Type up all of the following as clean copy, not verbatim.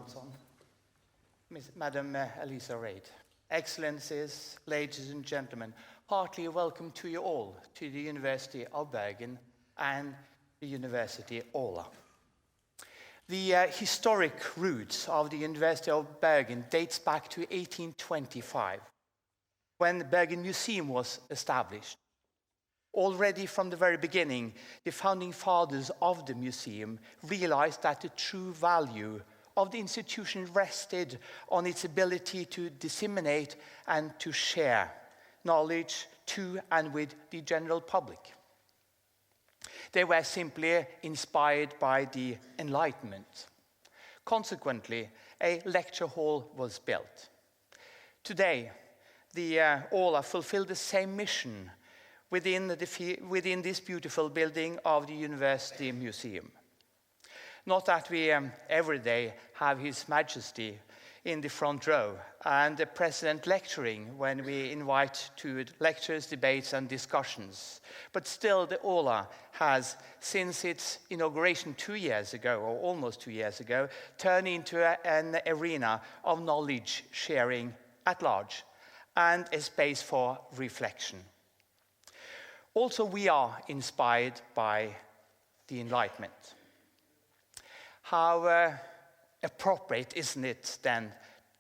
Jóhannesson, Madam Elisa Reid, Excellencies, ladies and gentlemen, heartily welcome to you all to the University of Bergen and the University Aula. The historic roots of the University of Bergen dates back to 1825, when the Bergen Museum was established. Already from the very beginning, the founding fathers of the museum realized that the true value of the institution rested on its ability to disseminate and to share knowledge to and with the general public. They were simply inspired by the Enlightenment. Consequently, a lecture hall was built. Today, the Aula fulfilled the same mission within this beautiful building of the University Museum. Not that we every day have His Majesty in the front row and the President lecturing when we invite to lectures, debates and discussions. But still the Aula has, since its inauguration 2 years ago, or almost 2 years ago, turned into an arena of knowledge sharing at large and a space for reflection. Also, we are inspired by the Enlightenment. How appropriate, isn't it, then,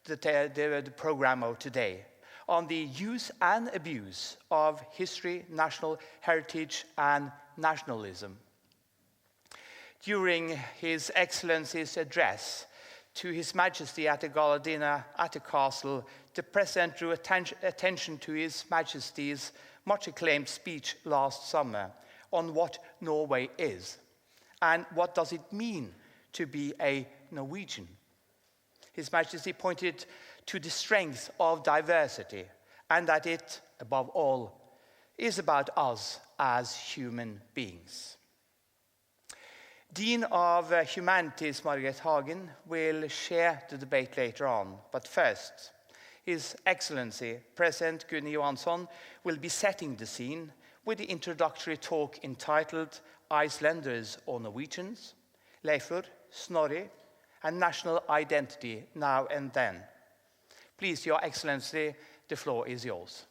the program of today on the use and abuse of history, national heritage, and nationalism. During His Excellency's address to His Majesty at the gala dinner at the castle, the President drew attention to His Majesty's much acclaimed speech last summer on what Norway is and what does it mean to be a Norwegian. His Majesty pointed to the strength of diversity and that it, above all, is about us as human beings. Dean of Humanities Margareth Hagen will share the debate later on, but first, His Excellency, President Guðni Jóhannesson, will be setting the scene with the introductory talk entitled Icelanders or Norwegians, Leifur, Snorri, and National Identity Now and Then. Please, Your Excellency, the floor is yours.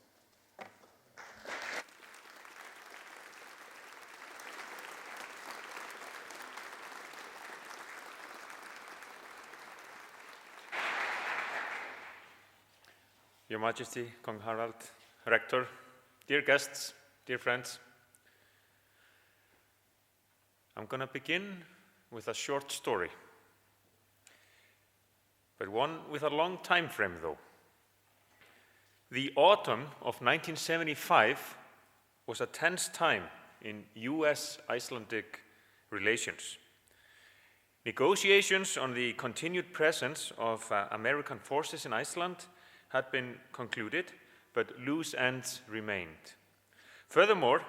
Your Majesty, Kong Harald, Rector, dear guests, dear friends. I'm going to begin with a short story, but one with a long time frame though. The autumn of 1975 was a tense time in US-Icelandic relations. Negotiations on the continued presence of American forces in Iceland had been concluded, but loose ends remained. Furthermore,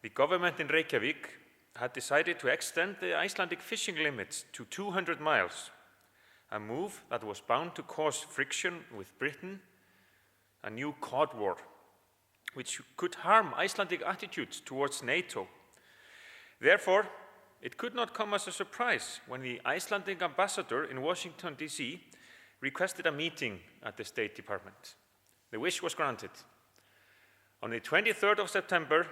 the government in Reykjavik had decided to extend the Icelandic fishing limits to 200 miles, a move that was bound to cause friction with Britain, a new cod war, which could harm Icelandic attitudes towards NATO. Therefore, it could not come as a surprise when the Icelandic ambassador in Washington, D.C. requested a meeting at the State Department. The wish was granted. On the 23rd of September,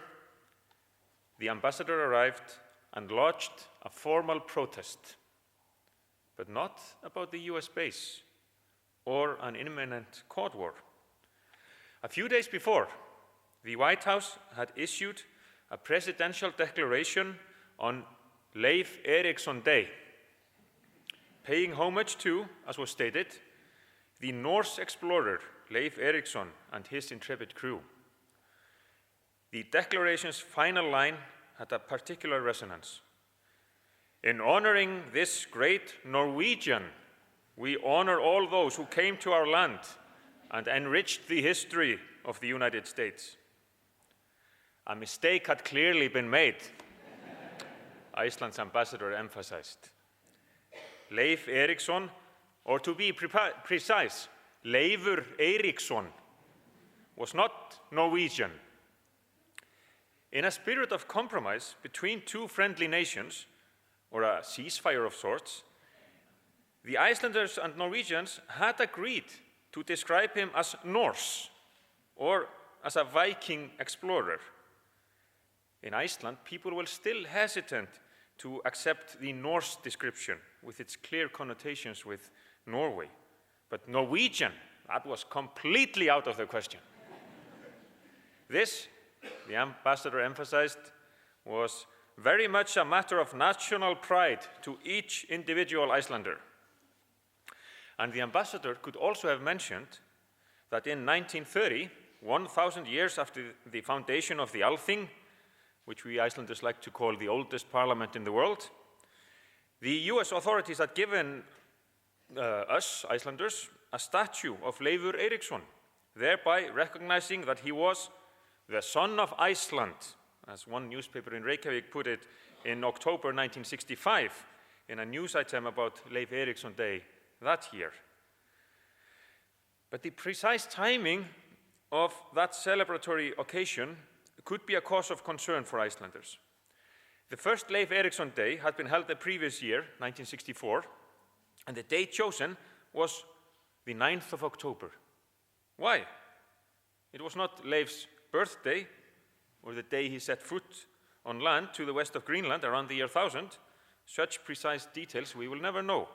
the ambassador arrived and lodged a formal protest, but not about the US base or an imminent cod war. A few days before, the White House had issued a presidential declaration on Leif Eriksson Day, paying homage to, as was stated, the Norse explorer Leif Eriksson and his intrepid crew. The declaration's final line had a particular resonance. In honoring this great Norwegian, we honor all those who came to our land and enriched the history of the United States. A mistake had clearly been made, Iceland's ambassador emphasized. Leif Eriksson, or to be precise, Leifur Eiríksson, was not Norwegian. In a spirit of compromise between two friendly nations, or a ceasefire of sorts, the Icelanders and Norwegians had agreed to describe him as Norse, or as a Viking explorer. In Iceland, people were still hesitant to accept the Norse description with its clear connotations with Norway. But Norwegian, that was completely out of the question. This, the ambassador emphasized, was very much a matter of national pride to each individual Icelander. And the ambassador could also have mentioned that in 1930, 1,000 years after the foundation of the Althing, which we Icelanders like to call the oldest parliament in the world, the US authorities had given us, Icelanders, a statue of Leifur Eiríksson, thereby recognizing that he was the son of Iceland, as one newspaper in Reykjavik put it in October 1965 in a news item about Leif Eiríksson Day that year. But the precise timing of that celebratory occasion could be a cause of concern for Icelanders. The first Leif Eiríksson Day had been held the previous year, 1964, and the date chosen was the 9th of October. Why? It was not Leif's birthday, or the day he set foot on land to the west of Greenland around the year 1000. Such precise details we will never know.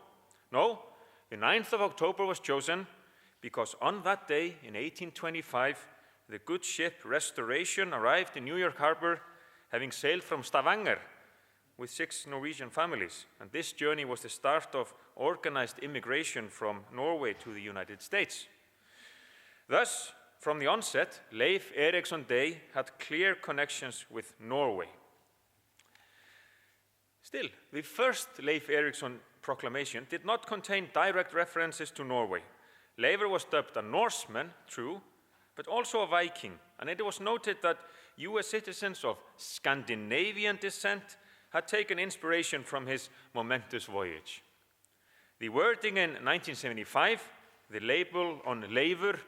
No, the 9th of October was chosen because on that day in 1825, the good ship Restoration arrived in New York Harbor, having sailed from Stavanger with 6 Norwegian families. And this journey was the start of organized immigration from Norway to the United States. Thus, from the onset, Leif Eiríksson Day had clear connections with Norway. Still, the first Leif Eiríksson proclamation did not contain direct references to Norway. Leifur was dubbed a Norseman, true, but also a Viking, and it was noted that US citizens of Scandinavian descent had taken inspiration from his momentous voyage. The wording in 1975, the label on Leifur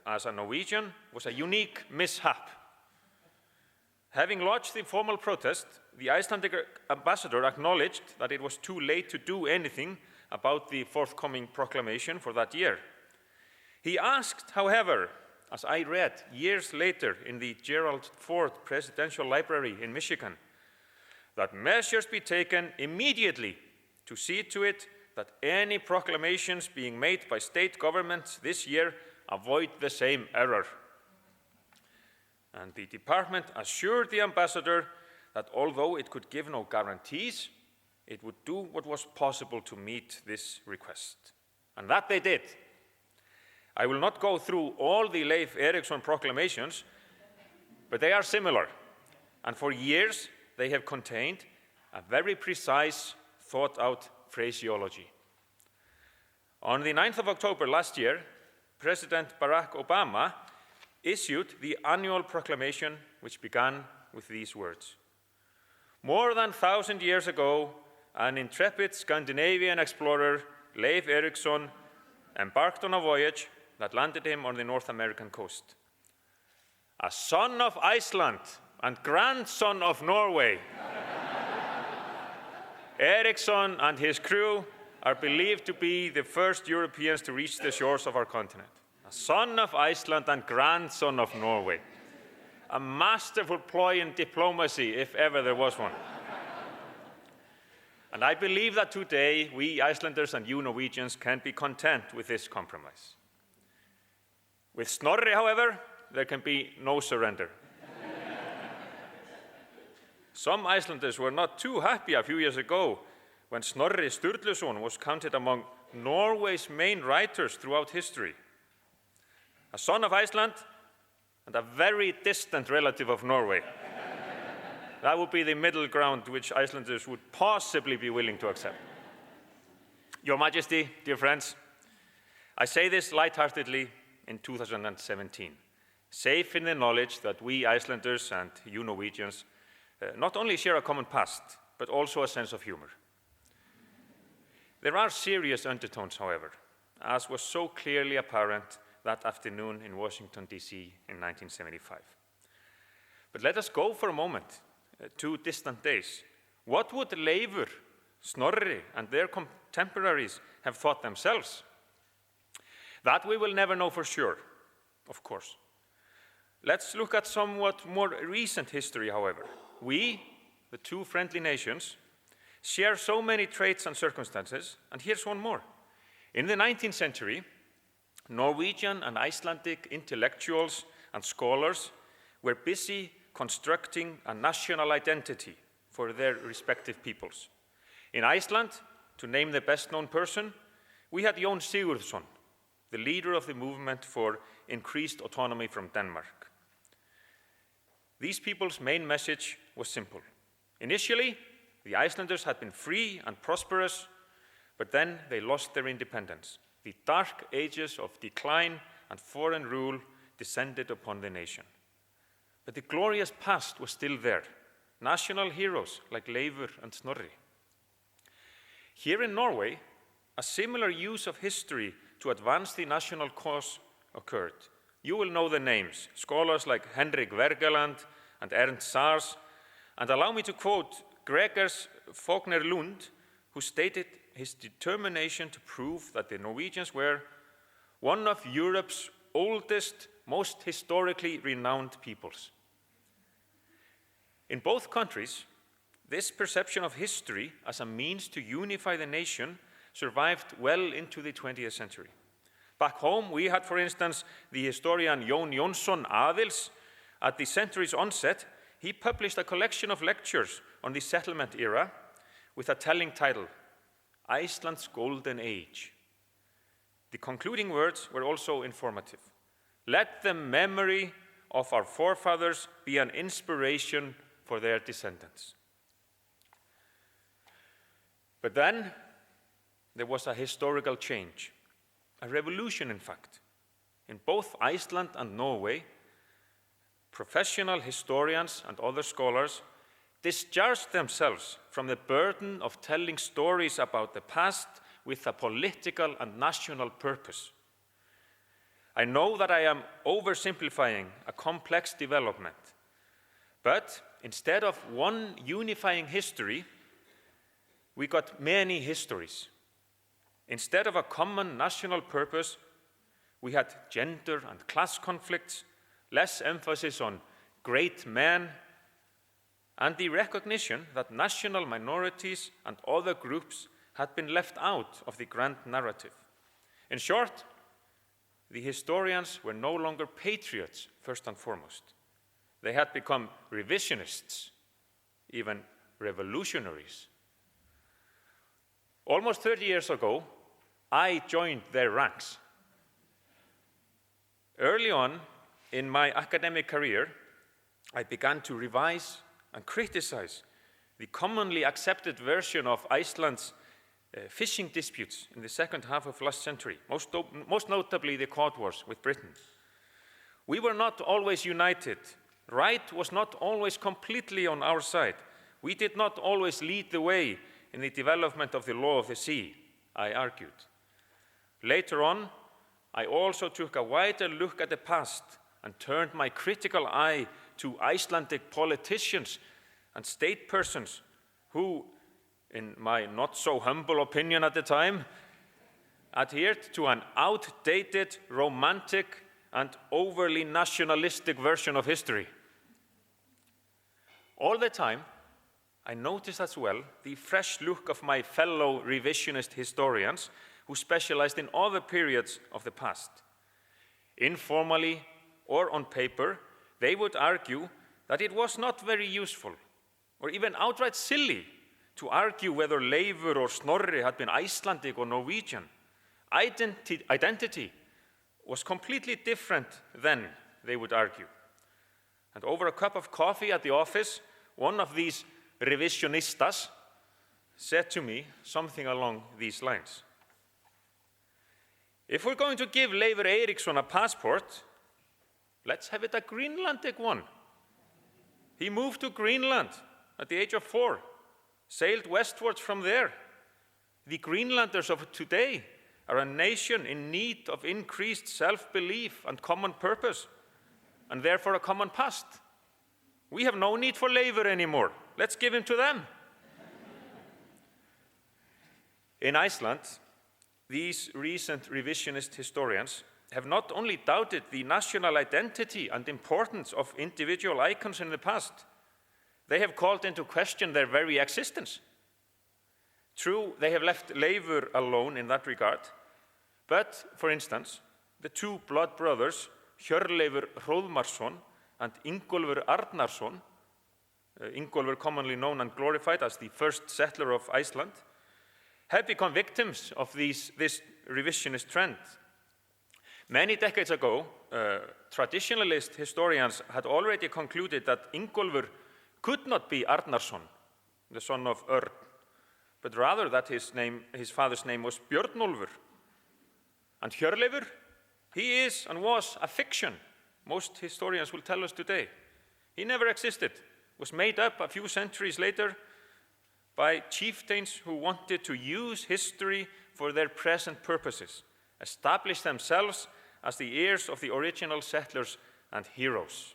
as a Norwegian, was a unique mishap. Having lodged the formal protest, the Icelandic ambassador acknowledged that it was too late to do anything about the forthcoming proclamation for that year. He asked, however, as I read years later in the Gerald Ford Presidential Library in Michigan, that measures be taken immediately to see to it that any proclamations being made by state governments this year avoid the same error. And the department assured the ambassador that although it could give no guarantees, it would do what was possible to meet this request. And that they did. I will not go through all the Leif Eiríksson proclamations, but they are similar. And for years, they have contained a very precise, thought-out phraseology. On the 9th of October last year, President Barack Obama issued the annual proclamation, which began with these words. More than 1,000 years ago, an intrepid Scandinavian explorer, Leif Eiríksson, embarked on a voyage that landed him on the North American coast. A son of Iceland and grandson of Norway, Eiríksson and his crew are believed to be the first Europeans to reach the shores of our continent. A son of Iceland and grandson of Norway. A masterful ploy in diplomacy, if ever there was one. And I believe that today, we Icelanders and you Norwegians can be content with this compromise. With Snorri, however, there can be no surrender. Some Icelanders were not too happy a few years ago when Snorri Sturluson was counted among Norway's main writers throughout history. A son of Iceland and a very distant relative of Norway. That would be the middle ground which Icelanders would possibly be willing to accept. Your Majesty, dear friends, I say this lightheartedly in 2017, safe in the knowledge that we Icelanders and you Norwegians not only share a common past, but also a sense of humor. There are serious undertones, however, as was so clearly apparent that afternoon in Washington, D.C. in 1975. But let us go for a moment 2 distant days. What would Leifur Snorri and their contemporaries have thought themselves? That we will never know for sure, of course. Let's look at somewhat more recent history, however. We, the two friendly nations, share so many traits and circumstances, and here's one more. In the 19th century, Norwegian and Icelandic intellectuals and scholars were busy constructing a national identity for their respective peoples. In Iceland, to name the best-known person, we had Jón Sigurðsson, the leader of the movement for increased autonomy from Denmark. These people's main message was simple. Initially, the Icelanders had been free and prosperous, but then they lost their independence. The dark ages of decline and foreign rule descended upon the nation. But the glorious past was still there. National heroes like Leifur and Snorri. Here in Norway, a similar use of history to advance the national cause occurred. You will know the names, scholars like Henrik Wergeland and Ernst Sars, and allow me to quote Gregers Faulkner Lund, who stated his determination to prove that the Norwegians were one of Europe's oldest, most historically renowned peoples. In both countries, this perception of history as a means to unify the nation survived well into the 20th century. Back home, we had, for instance, the historian Jón Jónsson Aðils. At the century's onset, he published a collection of lectures on the settlement era with a telling title, Iceland's Golden Age. The concluding words were also informative. Let the memory of our forefathers be an inspiration for their descendants. But then there was a historical change, a revolution in fact. In both Iceland and Norway, professional historians and other scholars discharged themselves from the burden of telling stories about the past with a political and national purpose. I know that I am oversimplifying a complex development, but instead of one unifying history, we got many histories. Instead of a common national purpose, we had gender and class conflicts, less emphasis on great men, and the recognition that national minorities and other groups had been left out of the grand narrative. In short, the historians were no longer patriots, first and foremost. They had become revisionists, even revolutionaries. Almost 30 years ago, I joined their ranks. Early on in my academic career, I began to revise and criticize the commonly accepted version of Iceland's fishing disputes in the second half of last century, most notably the Cod Wars with Britain. We were not always united. Right was not always completely on our side. We did not always lead the way in the development of the law of the sea, I argued. Later on, I also took a wider look at the past and turned my critical eye to Icelandic politicians and state persons who, in my not so humble opinion at the time, adhered to an outdated, romantic, and overly nationalistic version of history. All the time, I noticed as well the fresh look of my fellow revisionist historians who specialized in other periods of the past. Informally or on paper, they would argue that it was not very useful or even outright silly to argue whether Leifur or Snorri had been Icelandic or Norwegian. Identity was completely different then, they would argue. And over a cup of coffee at the office, one of these revisionistas said to me something along these lines. If we're going to give Leifur Eiríksson a passport, let's have it a Greenlandic one. He moved to Greenland at the age of 4, sailed westwards from there. The Greenlanders of today are a nation in need of increased self-belief and common purpose, and therefore a common past. We have no need for Leifur anymore. Let's give him to them. In Iceland, these recent revisionist historians have not only doubted the national identity and importance of individual icons in the past, they have called into question their very existence. True, they have left Leifur alone in that regard, but, for instance, the two blood brothers, Hjörleifur Hróðmarsson and Ingólfur Arnarsson, Ingólfur commonly known and glorified as the first settler of Iceland, have become victims of this revisionist trend. Many decades ago, traditionalist historians had already concluded that Ingólfur could not be Arnarsson, the son of Örn, but rather that his father's name was Björnólfur. And Hjörleifur, he is and was a fiction, most historians will tell us today. He never existed, was made up a few centuries later by chieftains who wanted to use history for their present purposes, establish themselves as the heirs of the original settlers and heroes.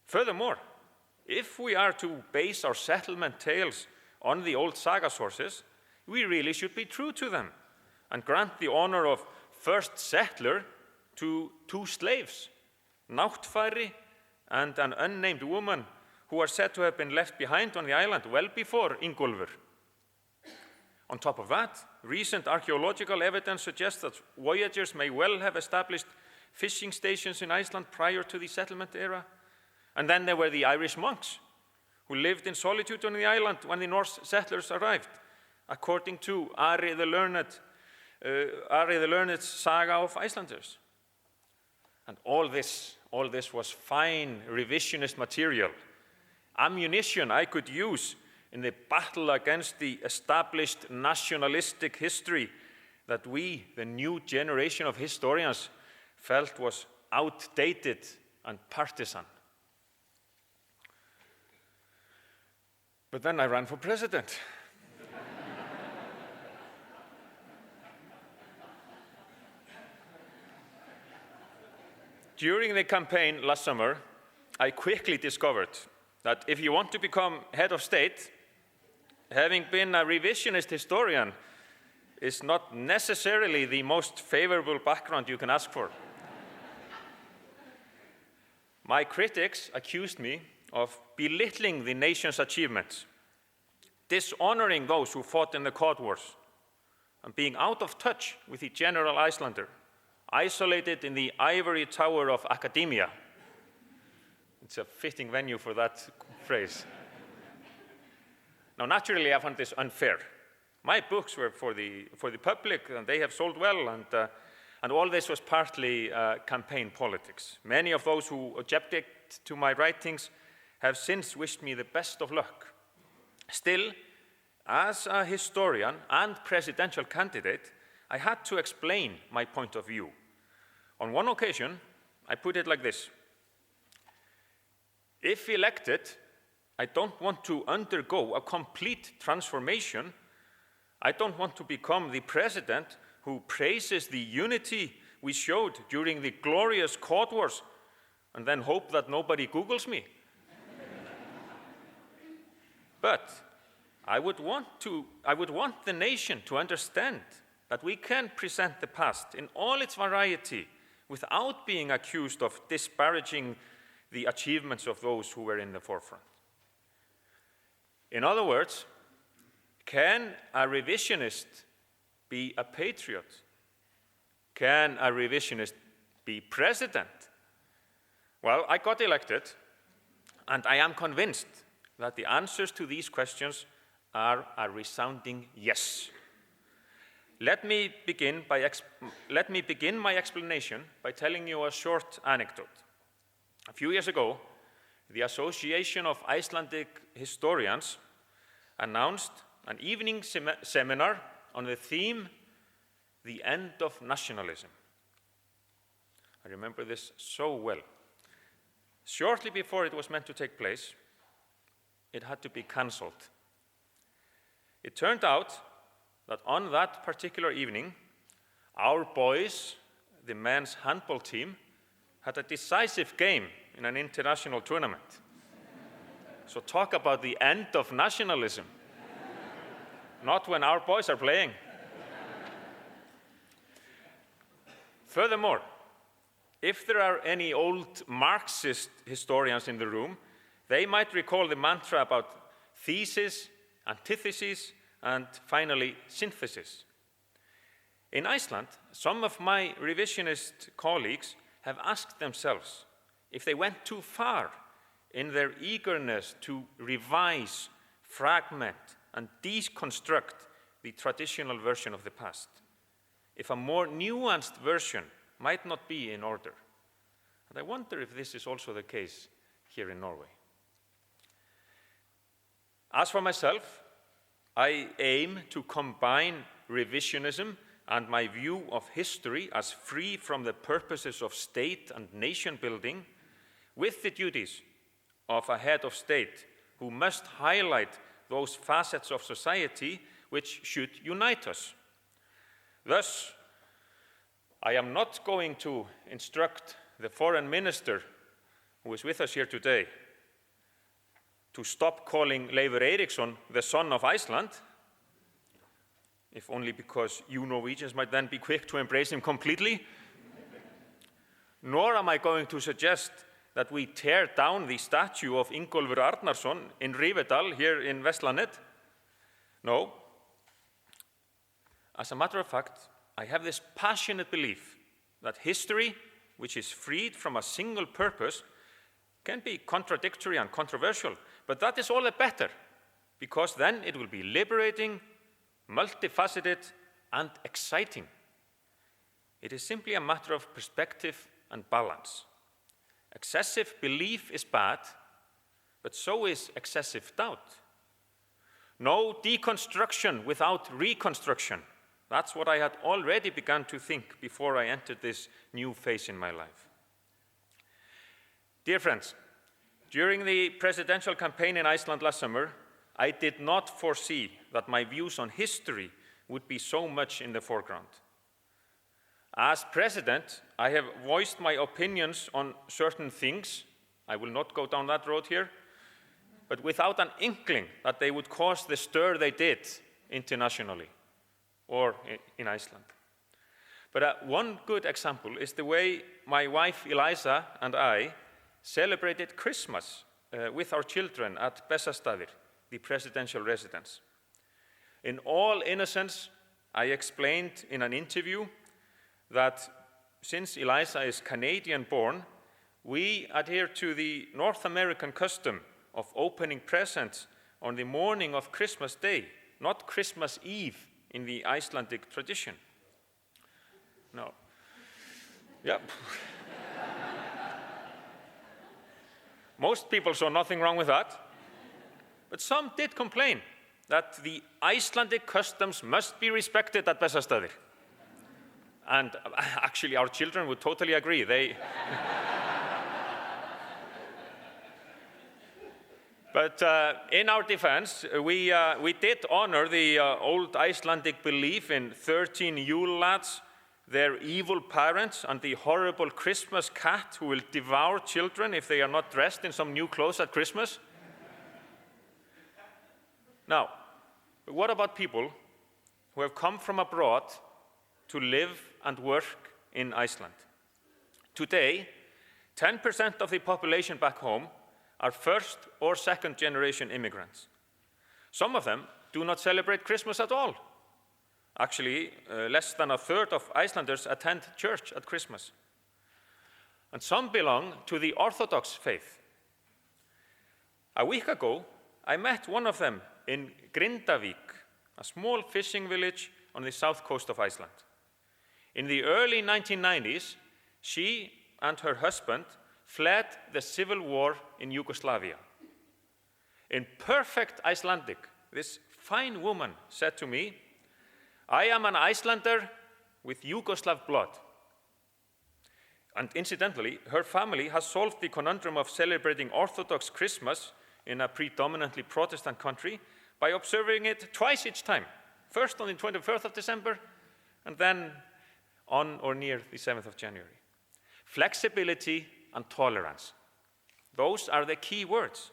Furthermore, if we are to base our settlement tales on the old saga sources, we really should be true to them and grant the honor of first settler to two slaves, Náttfari and an unnamed woman who are said to have been left behind on the island well before Ingólfur. On top of that, recent archaeological evidence suggests that voyagers may well have established fishing stations in Iceland prior to the settlement era. And then there were the Irish monks who lived in solitude on the island when the Norse settlers arrived, according to Ari the Learned's saga of Icelanders. And all this was fine revisionist material, ammunition I could use in the battle against the established nationalistic history that we, the new generation of historians, felt was outdated and partisan. But then I ran for president. During the campaign last summer, I quickly discovered that if you want to become head of state, having been a revisionist historian is not necessarily the most favorable background you can ask for. My critics accused me of belittling the nation's achievements, dishonoring those who fought in the Cod Wars, and being out of touch with the general Icelander, isolated in the ivory tower of academia. It's a fitting venue for that phrase. Now, naturally, I found this unfair. My books were for the public, and they have sold well, and all this was partly campaign politics. Many of those who objected to my writings have since wished me the best of luck. Still, as a historian and presidential candidate, I had to explain my point of view. On one occasion, I put it like this: if elected, I don't want to undergo a complete transformation. I don't want to become the president who praises the unity we showed during the glorious Cod Wars and then hope that nobody Googles me. But I would want the nation to understand that we can present the past in all its variety without being accused of disparaging the achievements of those who were in the forefront. In other words, can a revisionist be a patriot? Can a revisionist be president? Well, I got elected, and I am convinced that the answers to these questions are a resounding yes. Let me begin my explanation by telling you a short anecdote. A few years ago, the Association of Icelandic Historians announced an evening seminar on the theme, The End of Nationalism. I remember this so well. Shortly before it was meant to take place, it had to be cancelled. It turned out that on that particular evening, our boys, the men's handball team, had a decisive game in an international tournament. So talk about the end of nationalism. not when our boys are playing. Furthermore, if there are any old Marxist historians in the room, they might recall the mantra about thesis, antithesis, and finally synthesis. In Iceland, some of my revisionist colleagues have asked themselves if they went too far in their eagerness to revise, fragment, and deconstruct the traditional version of the past, if a more nuanced version might not be in order. And I wonder if this is also the case here in Norway. As for myself, I aim to combine revisionism and my view of history as free from the purposes of state and nation building with the duties of a head of state who must highlight those facets of society which should unite us. Thus, I am not going to instruct the foreign minister who is with us here today to stop calling Leifur Eiríksson the son of Iceland, if only because you Norwegians might then be quick to embrace him completely. Nor am I going to suggest that we tear down the statue of Ingólfur Arnarson in Rifedal here in Vestlandet. No. As a matter of fact, I have this passionate belief that history, which is freed from a single purpose, can be contradictory and controversial, but that is all the better, because then it will be liberating, multifaceted, and exciting. It is simply a matter of perspective and balance. Excessive belief is bad, but so is excessive doubt. No deconstruction without reconstruction. That's what I had already begun to think before I entered this new phase in my life. Dear friends, during the presidential campaign in Iceland last summer, I did not foresee that my views on history would be so much in the foreground. As president, I have voiced my opinions on certain things. I will not go down that road here, but without an inkling that they would cause the stir they did internationally or in Iceland. But one good example is the way my wife Eliza and I celebrated Christmas with our children at Bessastaðir, the presidential residence. In all innocence, I explained in an interview that since Eliza is Canadian-born, we adhere to the North American custom of opening presents on the morning of Christmas Day, not Christmas Eve in the Icelandic tradition. No. Yep. Most people saw nothing wrong with that, but some did complain that the Icelandic customs must be respected at Bessastaðir. And actually, our children would totally agree. But in our defense, we did honor the old Icelandic belief in 13 Yule lads, their evil parents, and the horrible Christmas cat who will devour children if they are not dressed in some new clothes at Christmas. Now, what about people who have come from abroad to live and work in Iceland? Today, 10% of the population back home are first or second generation immigrants. Some of them do not celebrate Christmas at all. Actually, less than a third of Icelanders attend church at Christmas. And some belong to the Orthodox faith. A week ago, I met one of them in Grindavík, a small fishing village on the south coast of Iceland. In the early 1990s, she and her husband fled the civil war in Yugoslavia. In perfect Icelandic, this fine woman said to me, "I am an Icelander with Yugoslav blood." And incidentally, her family has solved the conundrum of celebrating Orthodox Christmas in a predominantly Protestant country by observing it twice each time. First on the 21st of December, and then on or near the 7th of January. Flexibility and tolerance. Those are the key words.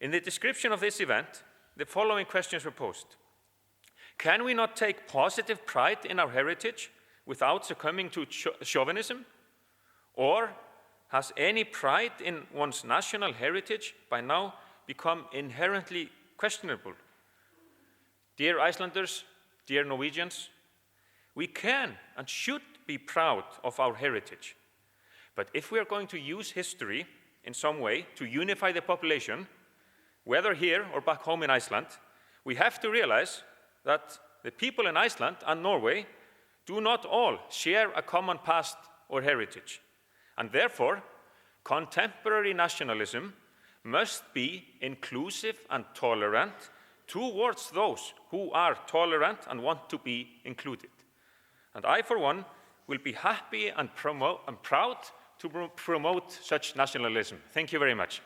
In the description of this event, the following questions were posed. Can we not take positive pride in our heritage without succumbing to chauvinism? Or has any pride in one's national heritage by now become inherently questionable? Dear Icelanders, dear Norwegians, we can and should be proud of our heritage. But if we are going to use history in some way to unify the population, whether here or back home in Iceland, we have to realize that the people in Iceland and Norway do not all share a common past or heritage. And therefore, contemporary nationalism must be inclusive and tolerant towards those who are tolerant and want to be included. And I, for one, will be happy and proud to promote such nationalism. Thank you very much.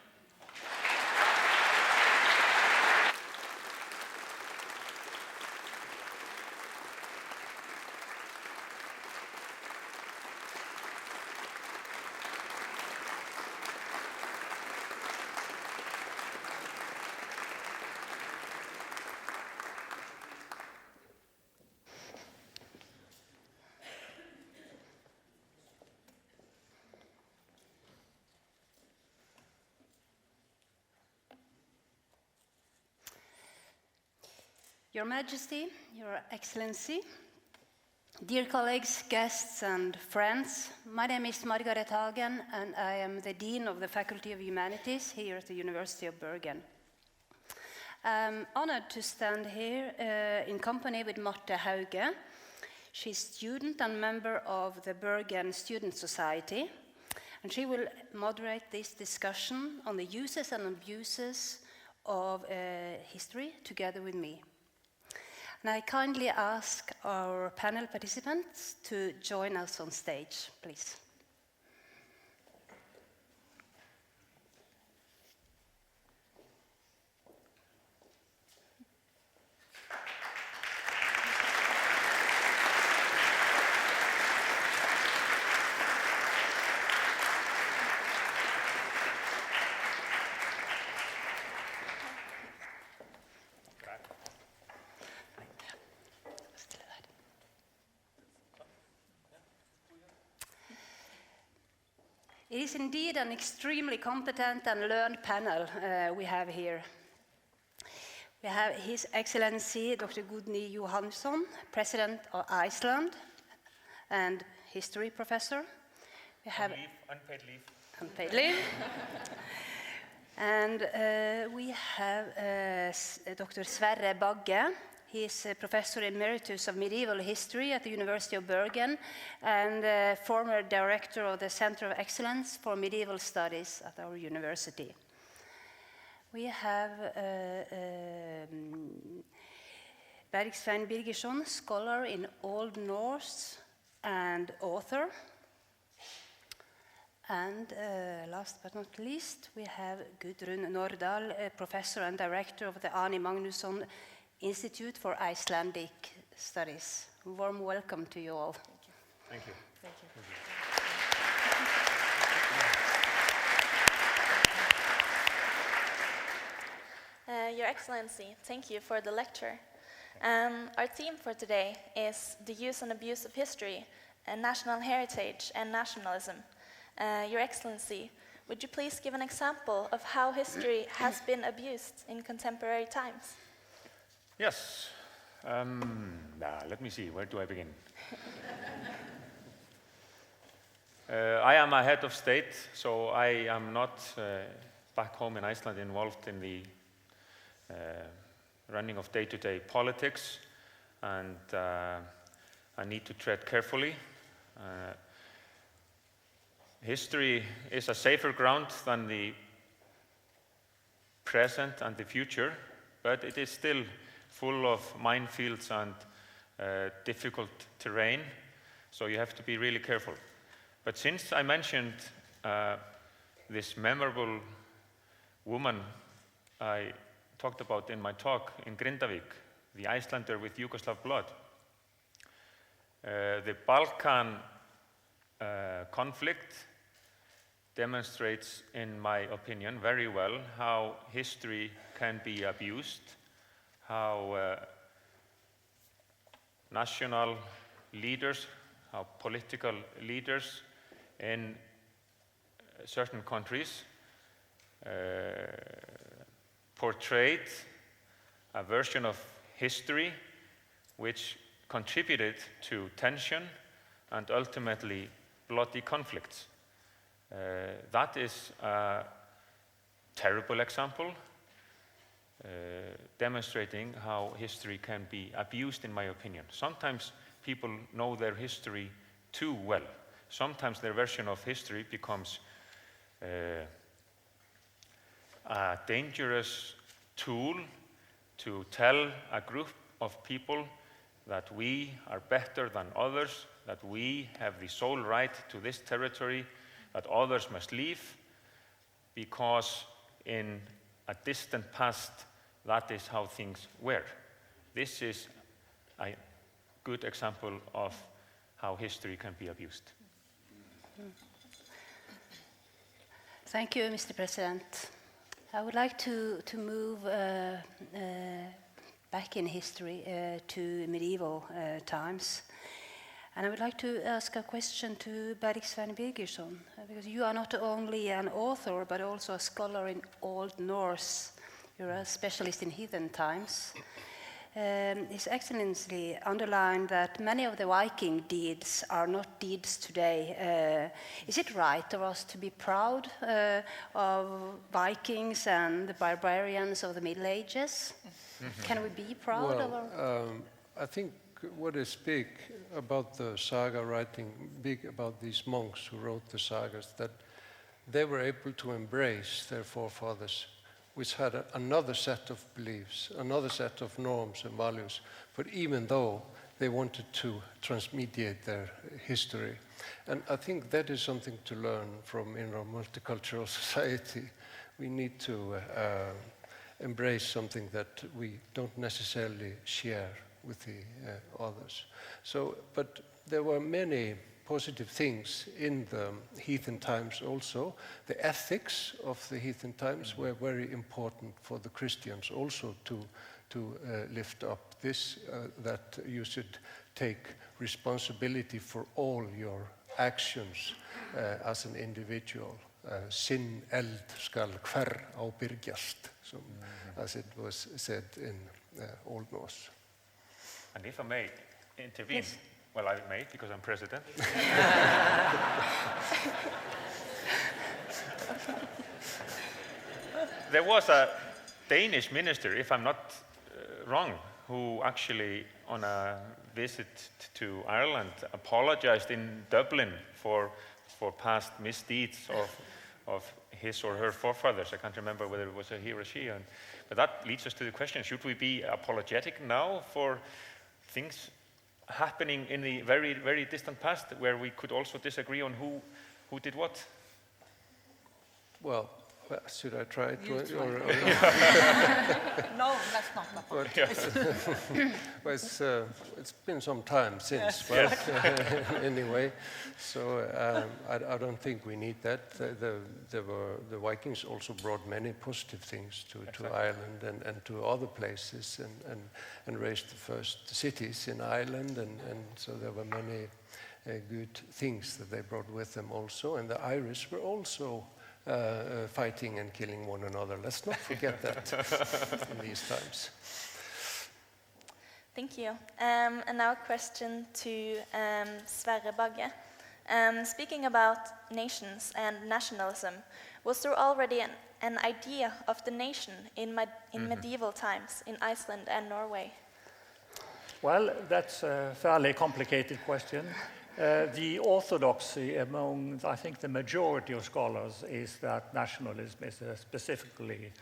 Your Majesty, Your Excellency, dear colleagues, guests and friends, my name is Margareth Hagen and I am the Dean of the Faculty of Humanities here at the University of Bergen. I'm honored to stand here in company with Marte Hauge. She's student and member of the Bergen Student Society, and she will moderate this discussion on the uses and abuses of history together with me. And I kindly ask our panel participants to join us on stage, please. It is indeed an extremely competent and learned panel we have here. We have His Excellency Dr. Guðni Jóhannesson, President of Iceland and history professor. We have unpaid leave. Unpaid leave. And we have Dr. Sverre Bagge. He is a Professor Emeritus of Medieval History at the University of Bergen and former Director of the Center of Excellence for Medieval Studies at our university. We have Bergsveinn Birgisson, scholar in Old Norse and author. And last but not least, we have Guðrún Nordal, a Professor and Director of the Árni Magnússon Institute for Icelandic Studies. Warm welcome to you all. Thank you. Thank you. Your Excellency, thank you for the lecture. Our theme for today is the use and abuse of history, national heritage and nationalism. Your Excellency, would you please give an example of how history has been abused in contemporary times? Yes. Let me see, where do I begin? I am a head of state, so I am not back home in Iceland involved in the running of day-to-day politics, and I need to tread carefully. History is a safer ground than the present and the future, but it is still full of minefields and difficult terrain, so you have to be really careful. But since I mentioned this memorable woman I talked about in my talk in Grindavík, the Icelander with Yugoslav blood, the Balkan conflict demonstrates, in my opinion, very well how history can be abused how national leaders, how political leaders in certain countries portrayed a version of history which contributed to tension and ultimately bloody conflicts. That is a terrible example, demonstrating how history can be abused, in my opinion. Sometimes people know their history too well. Sometimes their version of history becomes a dangerous tool to tell a group of people that we are better than others, that we have the sole right to this territory, that others must leave, because in a distant past, that is how things were. This is a good example of how history can be abused. Thank you, Mr. President. I would like to move back in history to medieval times. And I would like to ask a question to Bergsveinn Birgisson, because you are not only an author, but also a scholar in Old Norse. You're a specialist in heathen times. His Excellency underlined that many of the Viking deeds are not deeds today. Is it right of us to be proud of Vikings and the barbarians of the Middle Ages? Can we be proud of our... I think what is big about the saga writing, big about these monks who wrote the sagas, that they were able to embrace their forefathers, which had another set of beliefs, another set of norms and values, but even though they wanted to transmediate their history. And I think that is something to learn from in our multicultural society. We need to embrace something that we don't necessarily share with the others. So, but there were many positive things in the heathen times also. The ethics of the heathen times were very important for the Christians also to lift up this, that you should take responsibility for all your actions as an individual. Sinn eld skal hver ábyrgjast, as it was said in Old Norse. And if I may intervene, Yes. well, I may because I'm president. There was a Danish minister, if I'm not wrong, who actually on a visit to Ireland apologized in Dublin for past misdeeds of his or her forefathers. I can't remember whether it was a he or a she. But that leads us to the question, should we be apologetic now for things happening in the very, very distant past where we could also disagree on who did what? Well, should I try it? No, that's not the point. Well, it's been some time since, Yes. but anyway, so I don't think we need that. The Vikings also brought many positive things to Ireland and to other places and raised the first cities in Ireland, and so there were many good things that they brought with them also, and the Irish were also fighting and killing one another. Let's not forget that in these times. Thank you. And now a question to Sverre Bagge. Speaking about nations and nationalism, was there already an idea of the nation in medieval times in Iceland and Norway? Well, that's a fairly complicated question. The orthodoxy among, I think, the majority of scholars is that nationalism is a specifically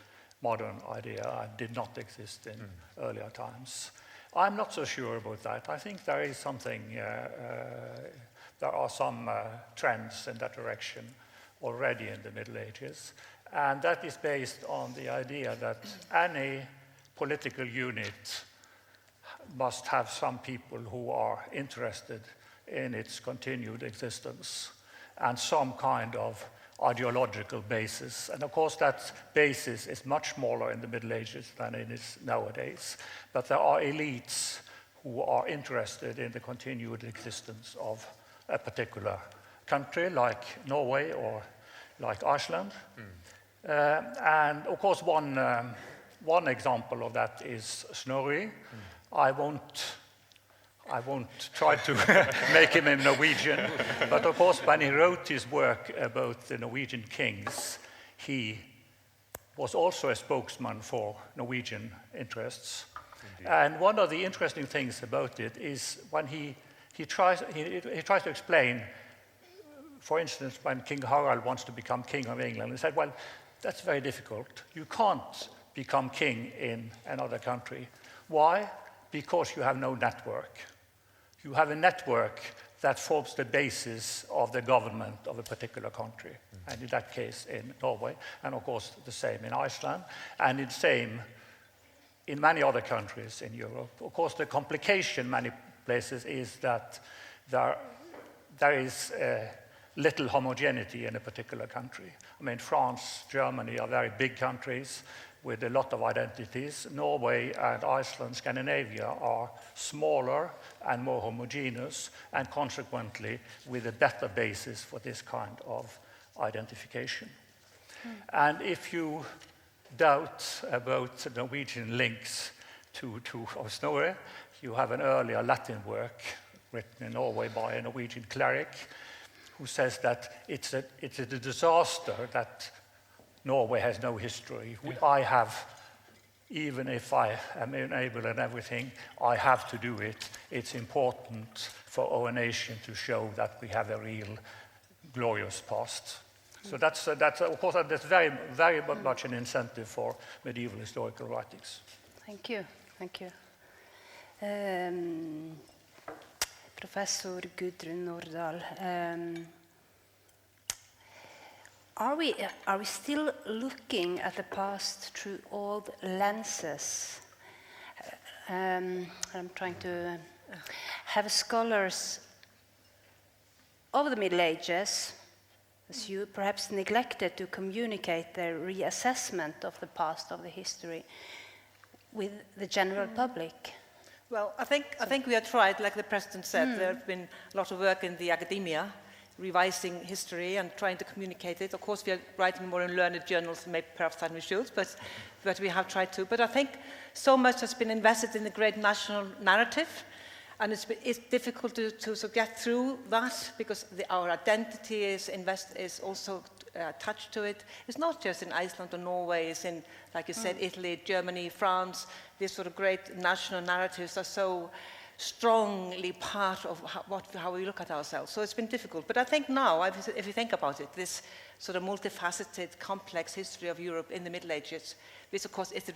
modern idea and did not exist in earlier times. I'm not so sure about that. I think there is something, there are some trends in that direction already in the Middle Ages, and that is based on the idea that any political unit must have some people who are interested in its continued existence and some kind of ideological basis. And of course, that basis is much smaller in the Middle Ages than it is nowadays. But there are elites who are interested in the continued existence of a particular country, like Norway or like Iceland. And of course, one example of that is Snorri. I won't try to make him a Norwegian, but of course, when he wrote his work about the Norwegian kings, he was also a spokesman for Norwegian interests. Indeed. And one of the interesting things about it is when he tries to explain, for instance, when King Harald wants to become king of England, he said, well, that's very difficult. You can't become king in another country. Why? Because you have no network. You have a network that forms the basis of the government of a particular country, and in that case in Norway, and of course the same in Iceland, and the same in many other countries in Europe. Of course, the complication in many places is that there is little homogeneity in a particular country. I mean, France, Germany are very big countries with a lot of identities. Norway and Iceland, Scandinavia are smaller and more homogeneous, and consequently with a better basis for this kind of identification. And if you doubt about the Norwegian links to Snorri, you have an earlier Latin work written in Norway by a Norwegian cleric who says that it's a disaster that Norway has no history. I have, even if I am unable and everything, I have to do it. It's important for our nation to show that we have a real glorious past. So that's of course, that's very, very much an incentive for medieval historical writings. Thank you. Thank you. Professor Guðrún Nordal. Are we still looking at the past through old lenses? I'm trying to have scholars of the Middle Ages, as you perhaps neglected to communicate their reassessment of the past of the history with the general public. Well, I think we have tried, like the President said, there have been a lot of work in the academia, revising history and trying to communicate it. Of course, we are writing more in learned journals, maybe perhaps than we should, but we have tried to. But I think so much has been invested in the great national narrative, and it's difficult to get through that because our identity is also attached to it. It's not just in Iceland or Norway, it's in, like you said, Italy, Germany, France. These sort of great national narratives are so strongly part of how we look at ourselves. So it's been difficult. But I think now, if you think about it, this sort of multifaceted, complex history of Europe in the Middle Ages, this of course is the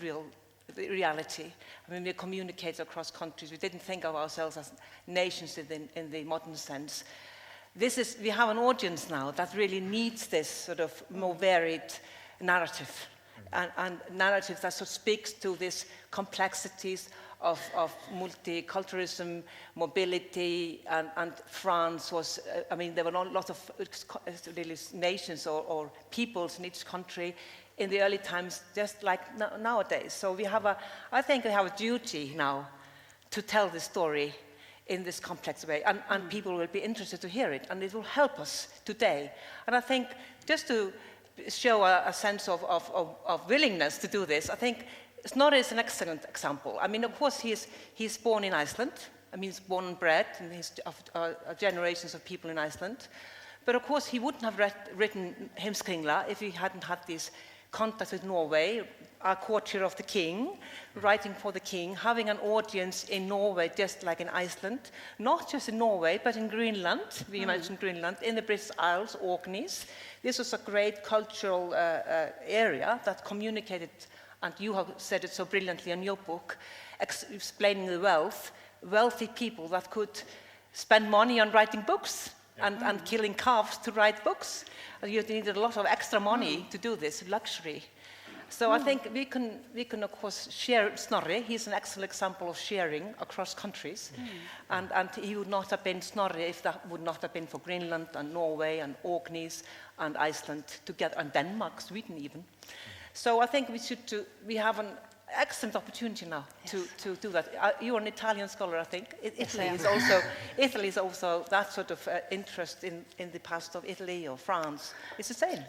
reality. I mean, we communicate across countries. We didn't think of ourselves as nations in the modern sense. We have an audience now that really needs this sort of more varied narrative, and narrative that sort of speaks to these complexities of multiculturalism, mobility, and France was, I mean, there were a lot of really nations or peoples in each country in the early times, just like nowadays. So I think we have a duty now to tell the story in this complex way, and people will be interested to hear it, and it will help us today. And I think just to show a sense of willingness to do this, I think Snorri is an excellent example. I mean, of course, he's born in Iceland. I mean, he's born and bred, and he's generations of people in Iceland. But of course, he wouldn't have written Heimskringla if he hadn't had these contacts with Norway, a courtier of the king, writing for the king, having an audience in Norway, just like in Iceland, not just in Norway, but in Greenland. We mentioned Greenland, in the British Isles, Orkneys. This was a great cultural area that communicated. And you have said it so brilliantly in your book, explaining the wealthy people that could spend money on writing books and killing calves to write books. And you needed a lot of extra money to do this, luxury. So I think we can of course share Snorri. He's an excellent example of sharing across countries, and he would not have been Snorri if that would not have been for Greenland and Norway and Orkneys and Iceland together, and Denmark, Sweden even. So I think we have an excellent opportunity now to do that. You're an Italian scholar, I think. Italy is also that sort of interest in the past of Italy or France. It's the same.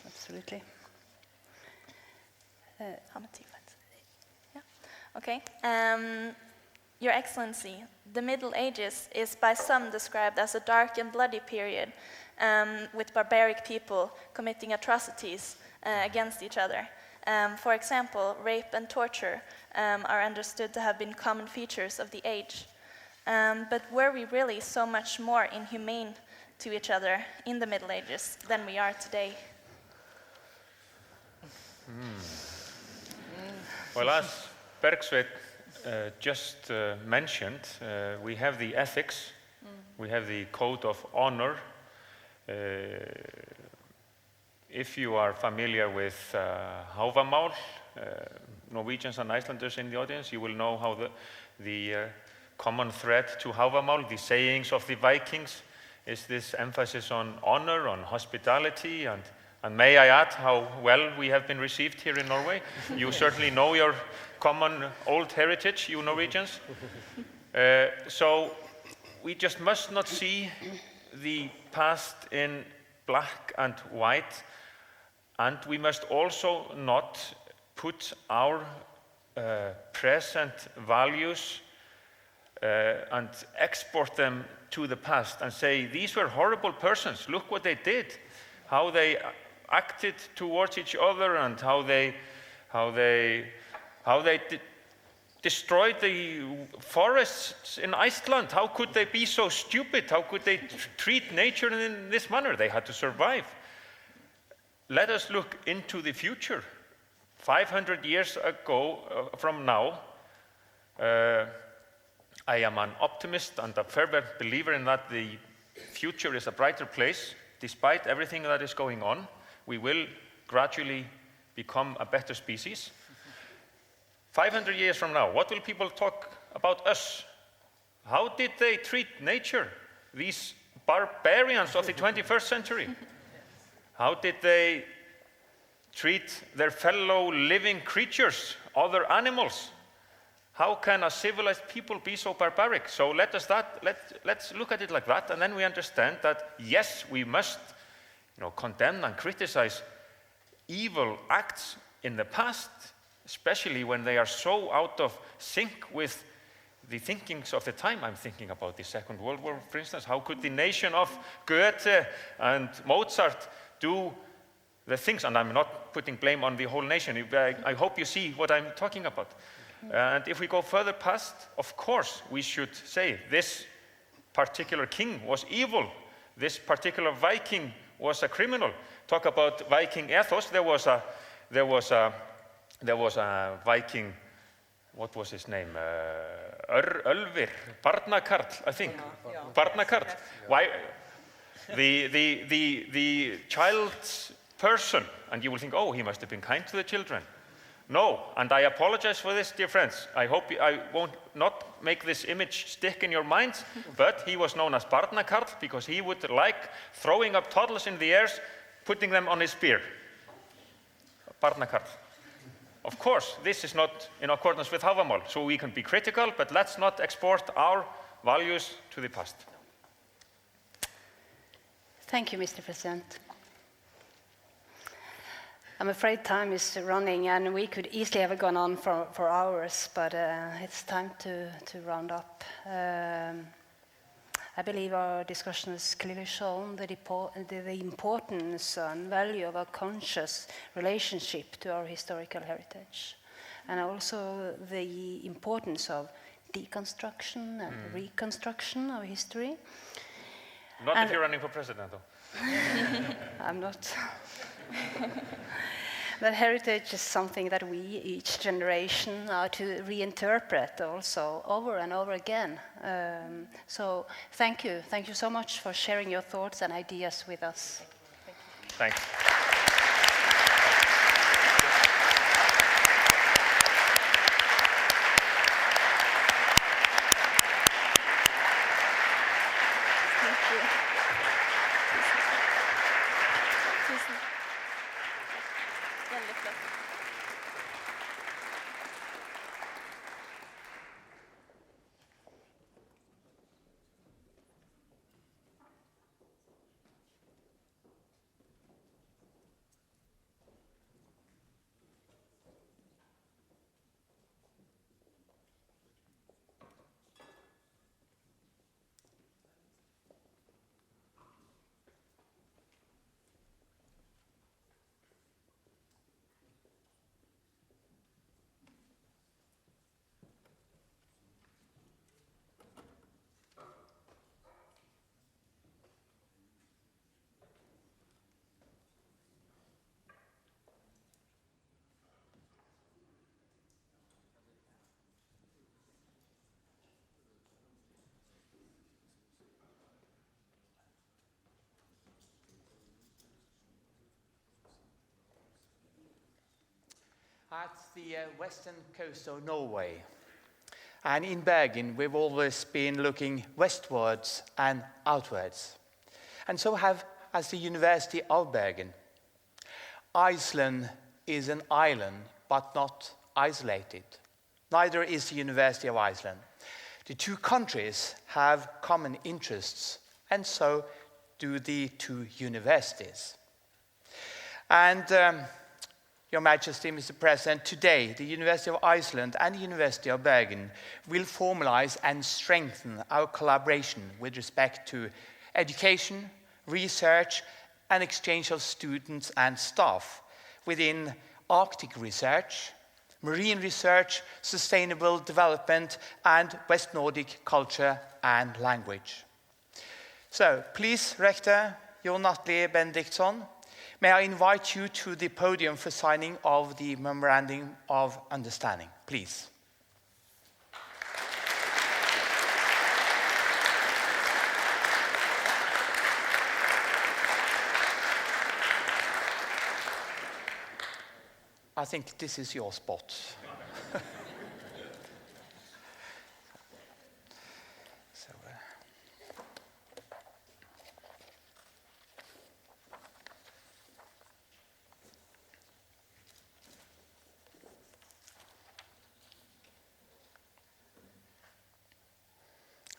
Absolutely. Yeah. Okay. Your Excellency, the Middle Ages is by some described as a dark and bloody period with barbaric people committing atrocities against each other. For example, rape and torture are understood to have been common features of the age. But were we really so much more inhumane to each other in the Middle Ages than we are today? Well, as Bergsveinn just mentioned, we have the ethics, we have the code of honor. If you are familiar with Hávamál, Norwegians and Icelanders in the audience, you will know how the common thread to Hávamál, the sayings of the Vikings, is this emphasis on honor, on hospitality, and may I add how well we have been received here in Norway. You certainly know your common old heritage, you Norwegians. So we just must not see the past in black and white, and we must also not put our present values and export them to the past and say, these were horrible persons, look what they did, how they acted towards each other, and how they destroyed the forests in Iceland. How could they be so stupid? How could they treat nature in this manner? They had to survive. Let us look into the future. 500 years ago from now, I am an optimist and a fervent believer in that the future is a brighter place. Despite everything that is going on, we will gradually become a better species. 500 years from now, what will people talk about us? How did they treat nature, these barbarians of the 21st century? How did they treat their fellow living creatures, other animals? How can a civilized people be so barbaric? So let's look at it like that, and then we understand that yes, we must condemn and criticize evil acts in the past, especially when they are so out of sync with the thinkings of the time. I'm thinking about the Second World War, for instance. How could the nation of Goethe and Mozart do the things? And I'm not putting blame on the whole nation. I hope you see what I'm talking about. And if we go further past, of course, we should say this particular king was evil. This particular Viking was a criminal. Talk about Viking ethos. There was a Viking. What was his name? Ölvir, Barnakarl, I think. Yeah. Barnakarl. Why? The child's person, and you will think, oh, he must have been kind to the children. No, and I apologize for this, dear friends. I hope I won't not make this image stick in your minds, but he was known as Barnakarl because he would like throwing up toddlers in the air, putting them on his spear. Barnakarl. Of course, this is not in accordance with Hávamál, so we can be critical, but let's not export our values to the past. Thank you, Mr. President. I'm afraid time is running, and we could easily have gone on for hours, but it's time to round up. I believe our discussion has clearly shown the importance and value of a conscious relationship to our historical heritage, and also the importance of deconstruction and reconstruction of history. Not if you're running for president, though. I'm not. But heritage is something that we, each generation, are to reinterpret also over and over again. So thank you. Thank you so much for sharing your thoughts and ideas with us. Thanks. at the western coast of Norway. And in Bergen, we've always been looking westwards and outwards. And so has the University of Bergen. Iceland is an island, but not isolated. Neither is the University of Iceland. The two countries have common interests, and so do the two universities. And Your Majesty, Mr. President, today the University of Iceland and the University of Bergen will formalize and strengthen our collaboration with respect to education, research, and exchange of students and staff within Arctic research, marine research, sustainable development, and West Nordic culture and language. So, please, Rector Jóhannesson Benediktsson, may I invite you to the podium for signing of the Memorandum of Understanding, please. I think this is your spot.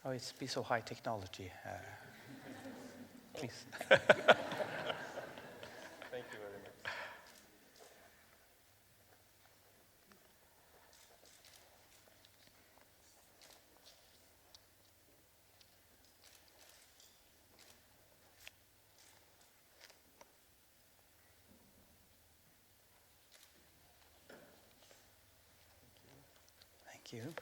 Oh, it's be so high technology. Please. Thank you very much. Thank you.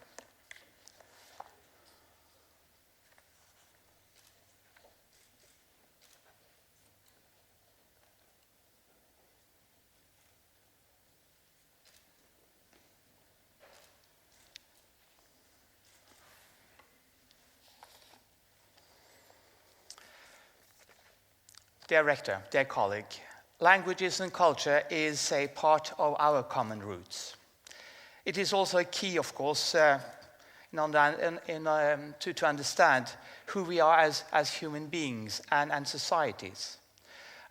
Dear Rector, dear colleague, languages and culture is a part of our common roots. It is also a key, of course, to understand who we are as human beings and societies.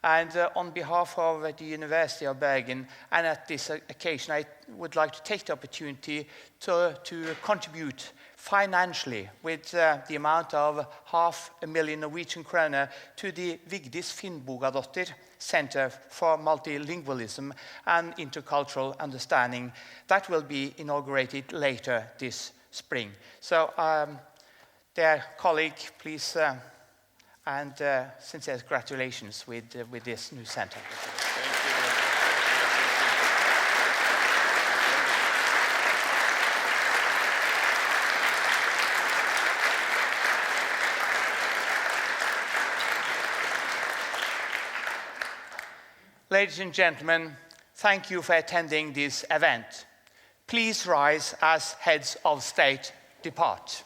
And on behalf of the University of Bergen, and at this occasion, I would like to take the opportunity to contribute financially with the amount of 500,000 Norwegian kroner to the Vigdis Finnbogadottir Center for Multilingualism and Intercultural Understanding that will be inaugurated later this spring. So, dear colleague, please, and sincere congratulations with this new center. Ladies and gentlemen, thank you for attending this event. Please rise as heads of state depart.